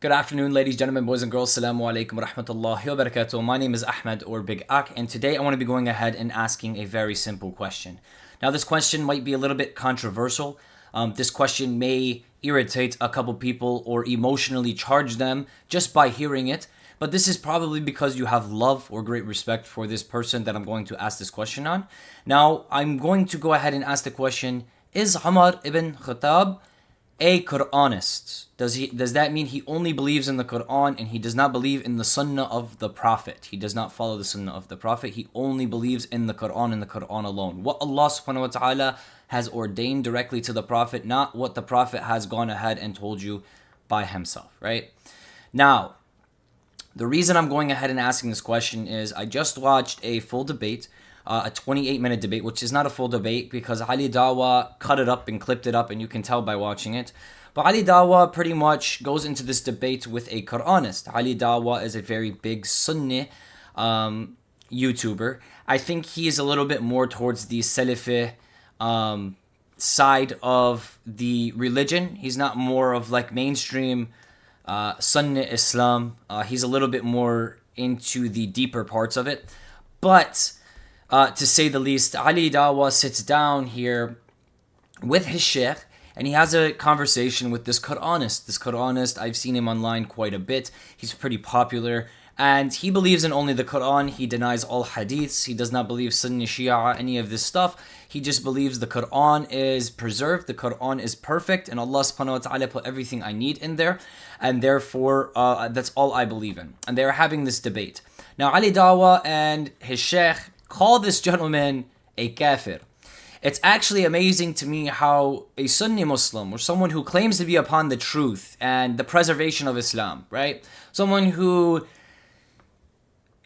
Good afternoon, ladies, gentlemen, boys and girls. Assalamu alaikum wa rahmatullahi wa barakatuh. My name is Ahmed or Big Ak, and today I want to be going ahead and asking a very simple question. Now, this question might be a little bit controversial. This question may irritate a couple people or emotionally charge them just by hearing it. But this is probably because you have love or great respect for this person that I'm going to ask this question on. Now, I'm going to go ahead and ask the question, is Umar Ibn Al-Khattab a Quranist? Does that mean he only believes in the Quran and he does not believe in the Sunnah of the Prophet? He does not follow the Sunnah of the Prophet. He only believes in the Quran and the Quran alone. What Allah subhanahu wa ta'ala has ordained directly to the Prophet, not what the Prophet has gone ahead and told you by himself, right? Now, the reason I'm going ahead and asking this question is I just watched a full debate, a 28-minute debate, which is not a full debate because Ali Dawah cut it up and clipped it up, and you can tell by watching it. But Ali Dawah pretty much goes into this debate with a Quranist. Ali Dawah is a very big Sunni YouTuber. I think he is a little bit more towards the Salafi side of the religion. He's not more of like mainstream Sunni Islam. He's a little bit more into the deeper parts of it. But to say the least, Ali Dawah sits down here with his sheikh and he has a conversation with this Quranist. This Quranist, I've seen him online quite a bit. He's pretty popular. And he believes in only the Quran. He denies all hadiths. He does not believe Sunni, Shia, any of this stuff. He just believes the Quran is preserved. The Quran is perfect. And Allah subhanahu wa ta'ala put everything I need in there. And therefore, that's all I believe in. And they're having this debate. Now, Ali Dawah and his sheikh call this gentleman a kafir. It's actually amazing to me how a Sunni Muslim, or someone who claims to be upon the truth and the preservation of Islam, right? Someone who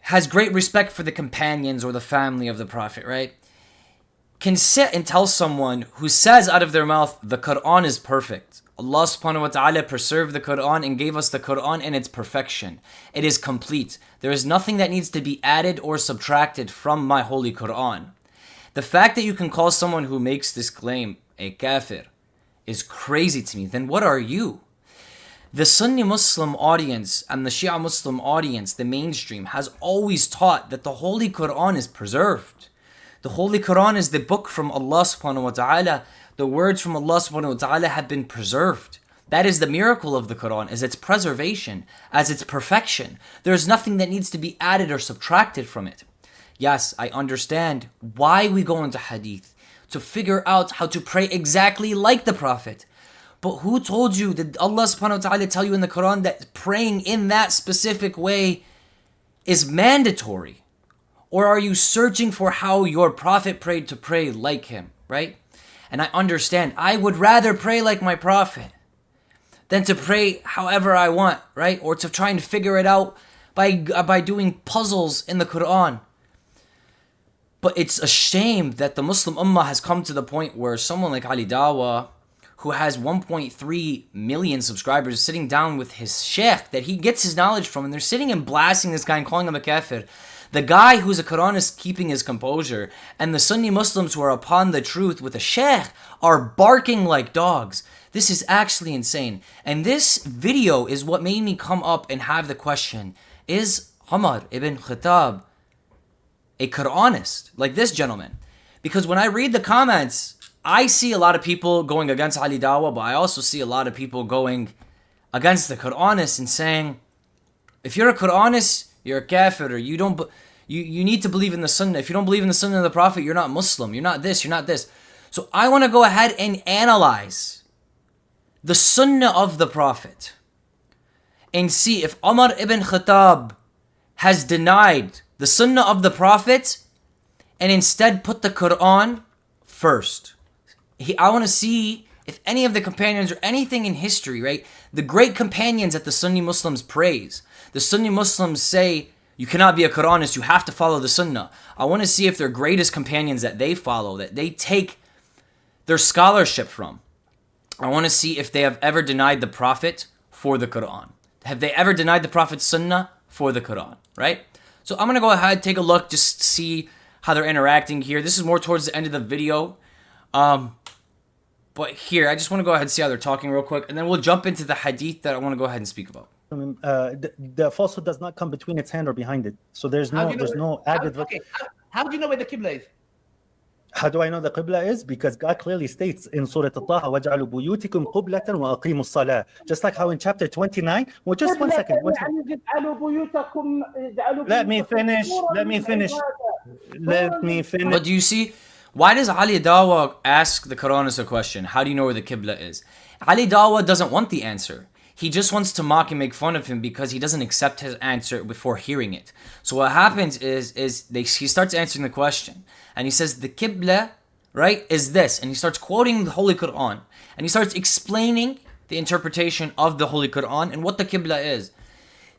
has great respect for the companions or the family of the Prophet, right? Can sit and tell someone who says out of their mouth, the Quran is perfect. Allah subhanahu wa ta'ala preserved the Quran and gave us the Quran in its perfection. It is complete. There is nothing that needs to be added or subtracted from my holy Quran. The fact that you can call someone who makes this claim a kafir is crazy to me. Then what are you? The Sunni Muslim audience and the Shia Muslim audience, the mainstream, has always taught that the Holy Quran is preserved. The Holy Quran is the book from Allah subhanahu wa ta'ala. The words from Allah subhanahu wa ta'ala have been preserved. That is the miracle of the Quran, is its preservation, as its perfection. There is nothing that needs to be added or subtracted from it. Yes, I understand why we go into hadith, to figure out how to pray exactly like the Prophet. But who told you, did Allah subhanahu wa ta'ala tell you in the Quran that praying in that specific way is mandatory? Or are you searching for how your Prophet prayed to pray like him, right? And I understand, I would rather pray like my Prophet than to pray however I want, right? Or to try and figure it out by doing puzzles in the Quran. But it's a shame that the Muslim Ummah has come to the point where someone like Ali Dawah, who has 1.3 million subscribers, is sitting down with his sheikh that he gets his knowledge from, and they're sitting and blasting this guy and calling him a kafir. The guy who's a Quranist keeping his composure, and the Sunni Muslims who are upon the truth with a sheikh are barking like dogs. This is actually insane. And this video is what made me come up and have the question, is Umar Ibn Al-Khattab a Quranist, like this gentleman? Because when I read the comments, I see a lot of people going against Ali Dawah, but I also see a lot of people going against the Quranists and saying, if you're a Quranist, you're a kafir, or you need to believe in the Sunnah. If you don't believe in the Sunnah of the Prophet, you're not Muslim, you're not this, you're not this. So I want to go ahead and analyze the Sunnah of the Prophet and see if Umar Ibn Khattab has denied the Sunnah of the Prophet and instead put the Quran first. I want to see if any of the companions or anything in history, right? The great companions that the Sunni Muslims praise. The Sunni Muslims say, you cannot be a Quranist, you have to follow the Sunnah. I want to see if their greatest companions that they follow, that they take their scholarship from. I want to see if they have ever denied the Prophet for the Quran. Have they ever denied the Prophet's Sunnah for the Quran, right? So I'm going to go ahead, take a look, just see how they're interacting here. This is more towards the end of the video. But here, I just want to go ahead and see how they're talking real quick. And then we'll jump into the hadith that I want to go ahead and speak about. The falsehood does not come between its hand or behind it. So there's no added. How do you know where the Qibla is? How do I know the Qibla is? Because God clearly states in Surah Al-Taha, وَجْعَلُوا بُيُوتِكُمْ قُبْلَةً وَأَقِيمُوا الصَّلَاةَ. Just like how in chapter 29, well, just 1 second. Let me finish. But do you see, why does Ali Dawah ask the Quranist a question? How do you know where the Qibla is? Ali Dawah doesn't want the answer. He just wants to mock and make fun of him because he doesn't accept his answer before hearing it. So what happens is he starts answering the question. And he says, the Qibla, right, is this. And he starts quoting the Holy Quran. And he starts explaining the interpretation of the Holy Quran and what the Qibla is.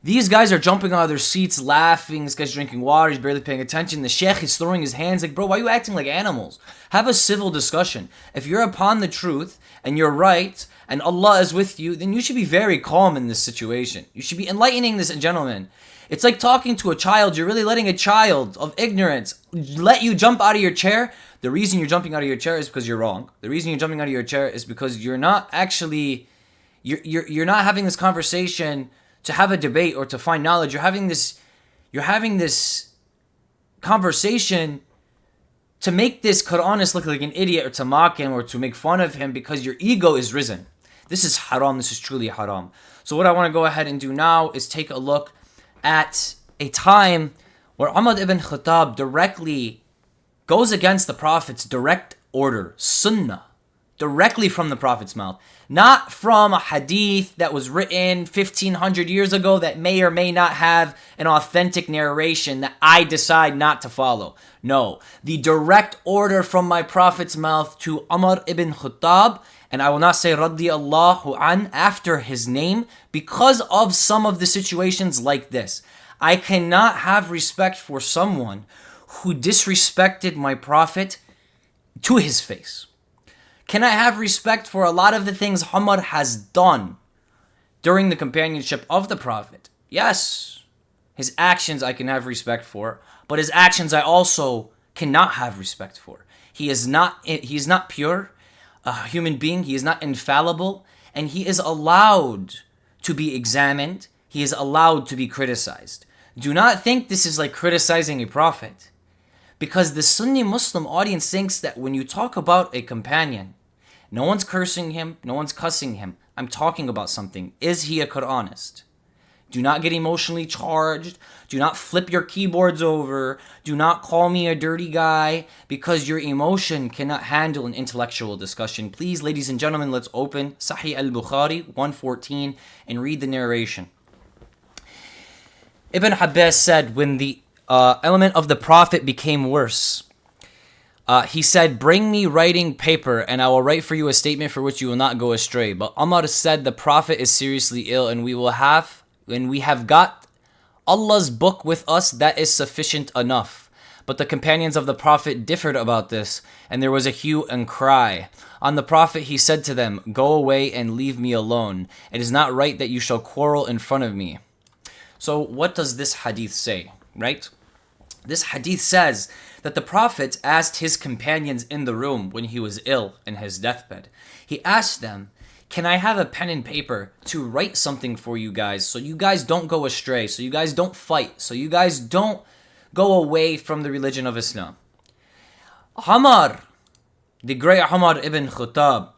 These guys are jumping out of their seats, laughing. This guy's drinking water. He's barely paying attention. The sheikh is throwing his hands like, bro, why are you acting like animals? Have a civil discussion. If you're upon the truth and you're right and Allah is with you, then you should be very calm in this situation. You should be enlightening this gentleman. It's like talking to a child. You're really letting a child of ignorance let you jump out of your chair. The reason you're jumping out of your chair is because you're wrong. The reason you're jumping out of your chair is because you're not actually, you're not having this conversation to have a debate or to find knowledge. You're having this conversation to make this Quranist look like an idiot or to mock him or to make fun of him because your ego is risen. This is haram. This is truly haram. So what I want to go ahead and do now is take a look at a time where Umar Ibn Al-Khattab directly goes against the Prophet's direct order, Sunnah, directly from the Prophet's mouth. Not from a hadith that was written 1500 years ago that may or may not have an authentic narration that I decide not to follow. No, the direct order from my Prophet's mouth to Umar Ibn Khattab, and I will not say radiyallahu an after his name because of some of the situations like this. I cannot have respect for someone who disrespected my Prophet to his face. Can I have respect for a lot of the things Umar has done during the companionship of the Prophet? Yes. His actions I can have respect for, but his actions I also cannot have respect for. He is not pure, a human being. He is not infallible, and he is allowed to be examined. He is allowed to be criticized. Do not think this is like criticizing a prophet, because the Sunni Muslim audience thinks that when you talk about a companion, no one's cursing him, no one's cussing him. I'm talking about something. Is he a Quranist? Do not get emotionally charged. Do not flip your keyboards over. Do not call me a dirty guy because your emotion cannot handle an intellectual discussion. Please, ladies and gentlemen, let's open Sahih al-Bukhari 114 and read the narration. Ibn Abbas said, when the element of the Prophet became worse, he said, bring me writing paper and I will write for you a statement for which you will not go astray. But Umar said, the Prophet is seriously ill and we have got Allah's book with us, that is sufficient enough. But the companions of the Prophet differed about this, and there was a hue and cry. On the Prophet he said to them, go away and leave me alone. It is not right that you shall quarrel in front of me. So what does this hadith say, right? This hadith says that the Prophet asked his companions in the room when he was ill in his deathbed. He asked them, can I have a pen and paper to write something for you guys so you guys don't go astray, so you guys don't fight, so you guys don't go away from the religion of Islam? Umar, the great Umar Ibn Khattab,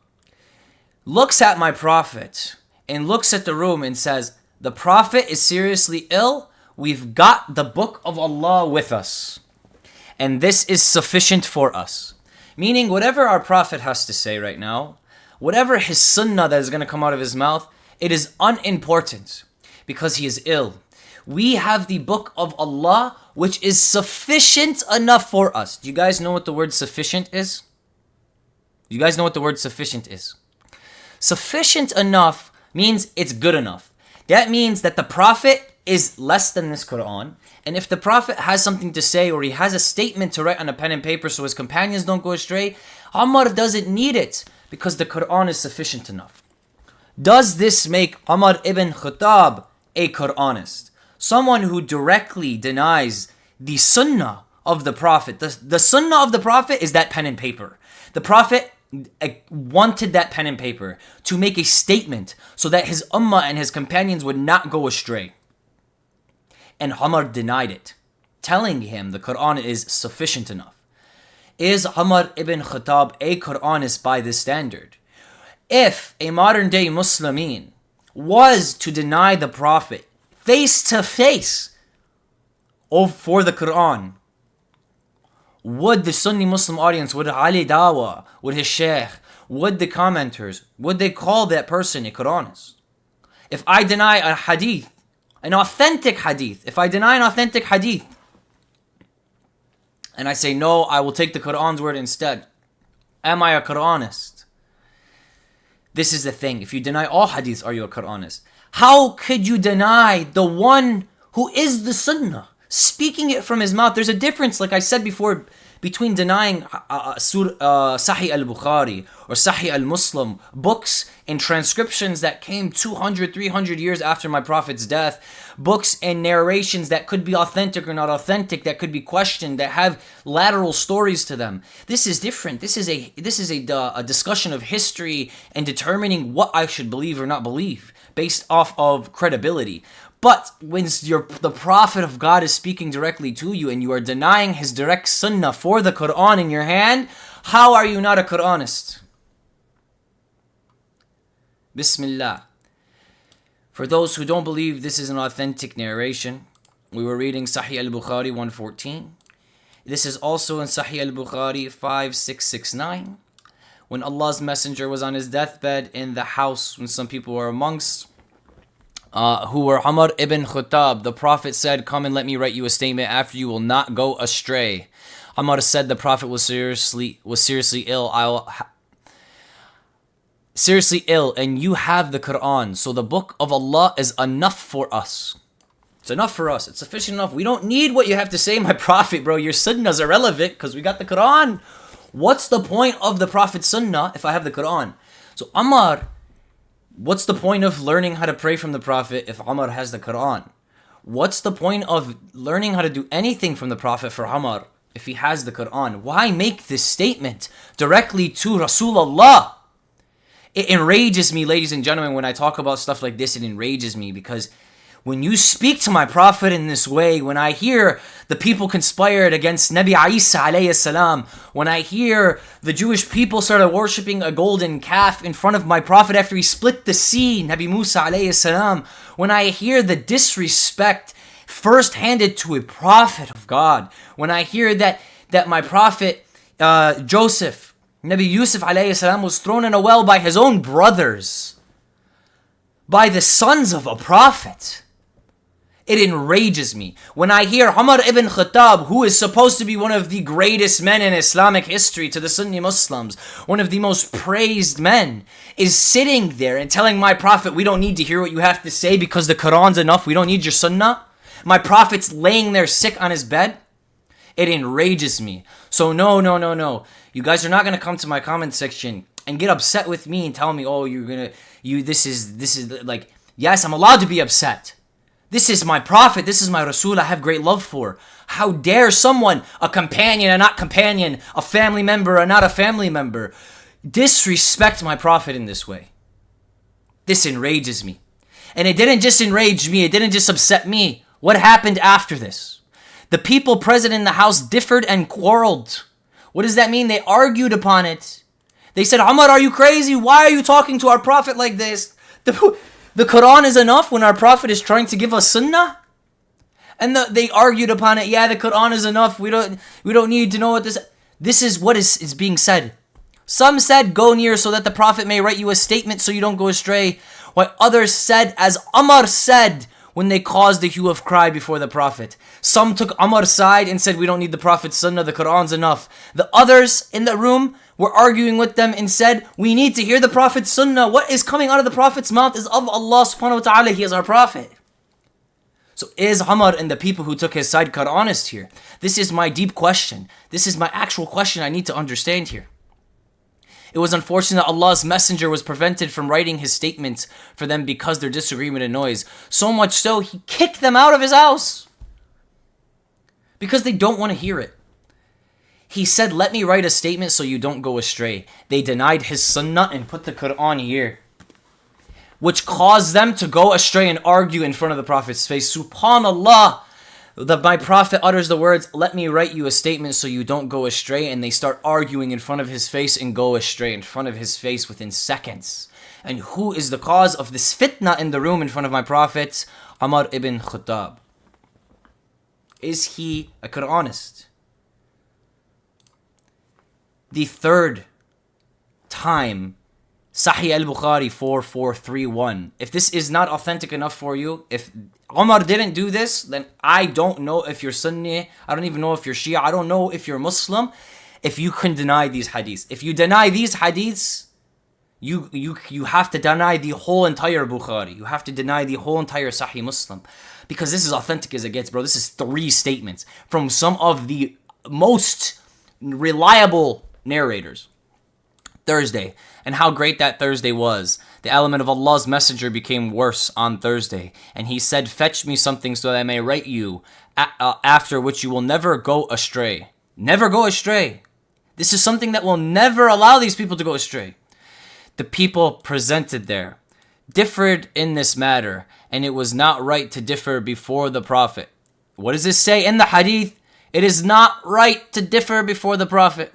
looks at my Prophet and looks at the room and says, the Prophet is seriously ill. We've got the book of Allah with us. And this is sufficient for us. Meaning whatever our Prophet has to say right now, whatever his sunnah that is going to come out of his mouth, it is unimportant because he is ill. We have the book of Allah which is sufficient enough for us. Do you guys know what the word sufficient is? Do you guys know what the word sufficient is? Sufficient enough means it's good enough. That means that the Prophet is less than this Quran. And if the Prophet has something to say or he has a statement to write on a pen and paper so his companions don't go astray, Umar doesn't need it because the Quran is sufficient enough. Does this make Umar ibn Khattab a Quranist? Someone who directly denies the Sunnah of the Prophet. The Sunnah of the Prophet is that pen and paper. The Prophet wanted that pen and paper to make a statement so that his ummah and his companions would not go astray. And Umar denied it, telling him the Quran is sufficient enough. Is Umar Ibn Al-Khattab a Quranist by this standard? If a modern day Muslimin was to deny the Prophet face to face for the Quran, would the Sunni Muslim audience, would Ali Dawah, would his Shaykh, would the commenters, would they call that person a Quranist? If I deny a hadith, an authentic hadith, if I deny an authentic hadith, and I say, no, I will take the Quran's word instead, am I a Quranist? This is the thing. If you deny all hadiths, are you a Quranist? How could you deny the one who is the Sunnah, speaking it from his mouth? There's a difference, like I said before, between denying Sahih al-Bukhari or Sahih al-Muslim, books and transcriptions that came 200, 300 years after my Prophet's death, books and narrations that could be authentic or not authentic, that could be questioned, that have lateral stories to them. This is different. This is a discussion of history and determining what I should believe or not believe based off of credibility. But when the Prophet of God is speaking directly to you and you are denying his direct sunnah for the Quran in your hand, how are you not a Quranist? Bismillah. For those who don't believe this is an authentic narration, we were reading Sahih al-Bukhari 114. This is also in Sahih al-Bukhari 5669. When Allah's Messenger was on his deathbed in the house, when some people were amongst, who were Umar Ibn Al-Khattab, the Prophet said, come and let me write you a statement after you will not go astray. Umar said the Prophet was seriously ill. Seriously ill, and you have the Quran. So the book of Allah is enough for us. It's enough for us. It's sufficient enough. We don't need what you have to say, my Prophet, bro. Your sunnah is irrelevant because we got the Quran. What's the point of the Prophet's sunnah if I have the Quran? So Umar, what's the point of learning how to pray from the Prophet if Umar has the Quran? What's the point of learning how to do anything from the Prophet for Umar if he has the Quran? Why make this statement directly to Rasulullah? It enrages me, ladies and gentlemen, when I talk about stuff like this. It enrages me because when you speak to my Prophet in this way, when I hear the people conspired against Nabi Isa alayhi salam, when I hear the Jewish people started worshipping a golden calf in front of my Prophet after he split the sea, Nabi Musa alayhi salam, when I hear the disrespect first handed to a Prophet of God, when I hear that my Prophet Joseph, Nabi Yusuf alayhi salam, was thrown in a well by his own brothers, by the sons of a Prophet, it enrages me. When I hear Umar Ibn Al-Khattab, who is supposed to be one of the greatest men in Islamic history to the Sunni Muslims, one of the most praised men, is sitting there and telling my Prophet, we don't need to hear what you have to say because the Quran's enough, we don't need your sunnah. My Prophet's laying there sick on his bed. It enrages me. So no. You guys are not going to come to my comment section and get upset with me and tell me, oh, this is like, yes, I'm allowed to be upset. This is my Prophet, this is my Rasul I have great love for. How dare someone, a companion or not companion, a family member or not a family member, disrespect my Prophet in this way? This enrages me. And it didn't just enrage me, it didn't just upset me. What happened after this? The people present in the house differed and quarreled. What does that mean? They argued upon it. They said, Umar, are you crazy? Why are you talking to our Prophet like this? The Quran is enough when our Prophet is trying to give us sunnah? And they argued upon it. Yeah, the Quran is enough. We don't need to know what this... This is what is being said. Some said, go near so that the Prophet may write you a statement so you don't go astray. While others said, as Umar said when they caused a hue of cry before the Prophet. Some took Umar's side and said, we don't need the Prophet's sunnah, the Quran's enough. The others in the room were arguing with them and said, we need to hear the Prophet's sunnah. What is coming out of the Prophet's mouth is of Allah subhanahu wa ta'ala. He is our Prophet. So is Umar and the people who took his side Quranist here? This is my deep question. This is my actual question I need to understand here. It was unfortunate that Allah's Messenger was prevented from writing his statements for them because their disagreement and noise. So much so, he kicked them out of his house because they don't want to hear it. He said, let me write a statement so you don't go astray. They denied his sunnah and put the Quran here, which caused them to go astray and argue in front of the Prophet's face. Subhanallah. My Prophet utters the words, let me write you a statement so you don't go astray. And they start arguing in front of his face and go astray in front of his face within seconds. And who is the cause of this fitna in the room in front of my Prophet? Umar Ibn Al-Khattab. Is he a Quranist? The third time, Sahih al-Bukhari 4431. If this is not authentic enough for you, if Umar didn't do this, then I don't know if you're Sunni, I don't even know if you're Shia, I don't know if you're Muslim, if you can deny these hadiths. If you deny these hadiths, you have to deny the whole entire Bukhari. You have to deny the whole entire Sahih Muslim. Because this is authentic as it gets, bro. This is 3 statements from some of the most reliable narrators. Thursday, and how great that Thursday was. The element of Allah's messenger became worse on Thursday, and he said, fetch me something so that I may write you, after which you will never go astray. Never go astray. This is something that will never allow these people to go astray. The people presented there differed in this matter, and it was not right to differ before the Prophet. What does this say in the hadith? It is not right to differ before the Prophet.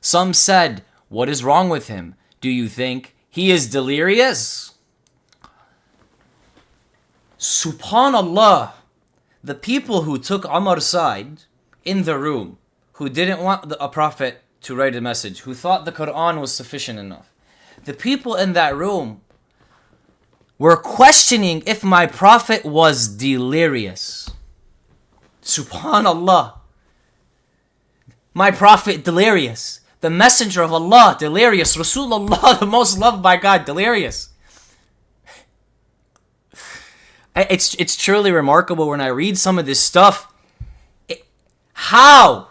Some said, what is wrong with him? Do you think he is delirious? Subhanallah. The people who took Umar's side in the room, who didn't want a prophet to write a message, who thought the Quran was sufficient enough, the people in that room were questioning if my prophet was delirious. Subhanallah. My prophet delirious. The messenger of Allah, delirious. Rasulullah, the most loved by God, delirious. It's truly remarkable when I read some of this stuff. How,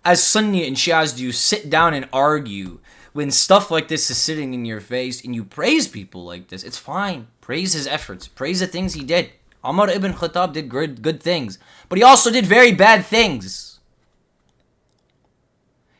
as Sunni and Shias, do you sit down and argue when stuff like this is sitting in your face and you praise people like this? It's fine. Praise his efforts. Praise the things he did. Umar Ibn Khattab did good things. But he also did very bad things.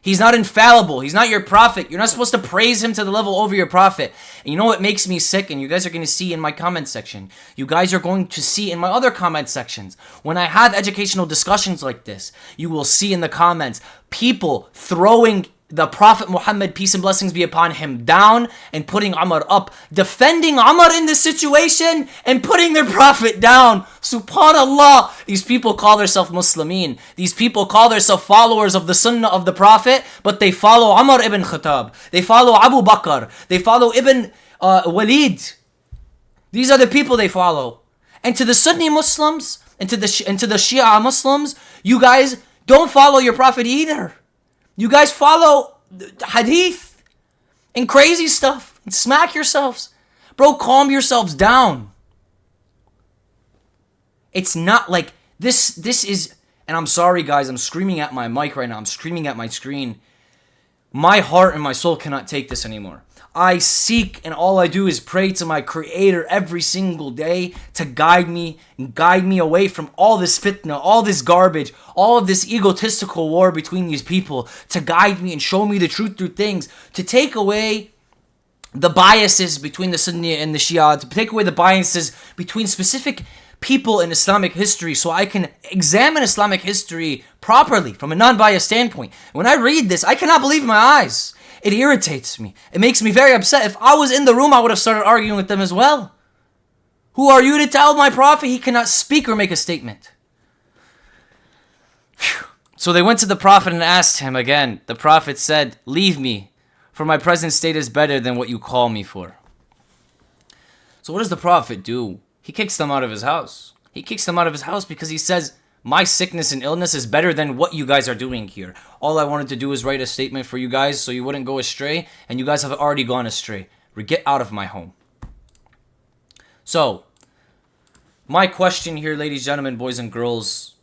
He's not infallible. He's not your prophet. You're not supposed to praise him to the level over your prophet. And you know what makes me sick? And you guys are going to see in my comment section. You guys are going to see in my other comment sections. When I have educational discussions like this, you will see in the comments people throwing the Prophet Muhammad, peace and blessings be upon him, down and putting Umar up, defending Umar in this situation and putting their Prophet down. Subhanallah. These people call themselves Muslimin. These people call themselves followers of the Sunnah of the Prophet, but they follow Umar ibn Khattab. They follow Abu Bakr. They follow Ibn Walid. These are the people they follow. And to the Sunni Muslims and to the Shia Muslims, you guys don't follow your Prophet either. You guys follow hadith and crazy stuff and smack yourselves. Bro, calm yourselves down. It's not like this is, and I'm sorry guys, I'm screaming at my mic right now. I'm screaming at my screen. My heart and my soul cannot take this anymore. I seek and all I do is pray to my Creator every single day to guide me and guide me away from all this fitna, all this garbage, all of this egotistical war between these people, to guide me and show me the truth through things, to take away the biases between the Sunni and the Shia, to take away the biases between specific people in Islamic history so I can examine Islamic history properly from a non-biased standpoint. When I read this, I cannot believe my eyes. It irritates me. It makes me very upset. If I was in the room, I would have started arguing with them as well. Who are you to tell my prophet he cannot speak or make a statement? Whew. So they went to the prophet and asked him again. The prophet said, leave me, for my present state is better than what you call me for. So what does the prophet do? He kicks them out of his house. He kicks them out of his house because he says, my sickness and illness is better than what you guys are doing here. All I wanted to do is write a statement for you guys so you wouldn't go astray, and you guys have already gone astray. Get out of my home. So, my question here, ladies, gentlemen, boys and girls,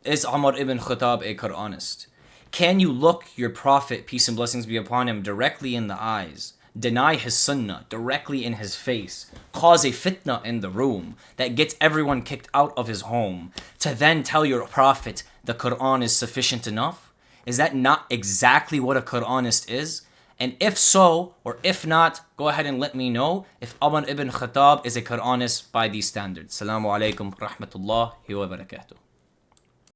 is Umar ibn Khattab a Quranist? Can you look your prophet, peace and blessings be upon him, directly in the eyes, deny his sunnah directly in his face, cause a fitna in the room that gets everyone kicked out of his home, to then tell your prophet the Quran is sufficient enough? Is that not exactly what a Quranist is? And if so, or if not, go ahead and let me know if Umar Ibn Khattab is a Quranist by these standards. Assalamu alaikum rahmatullahi wa barakatuh.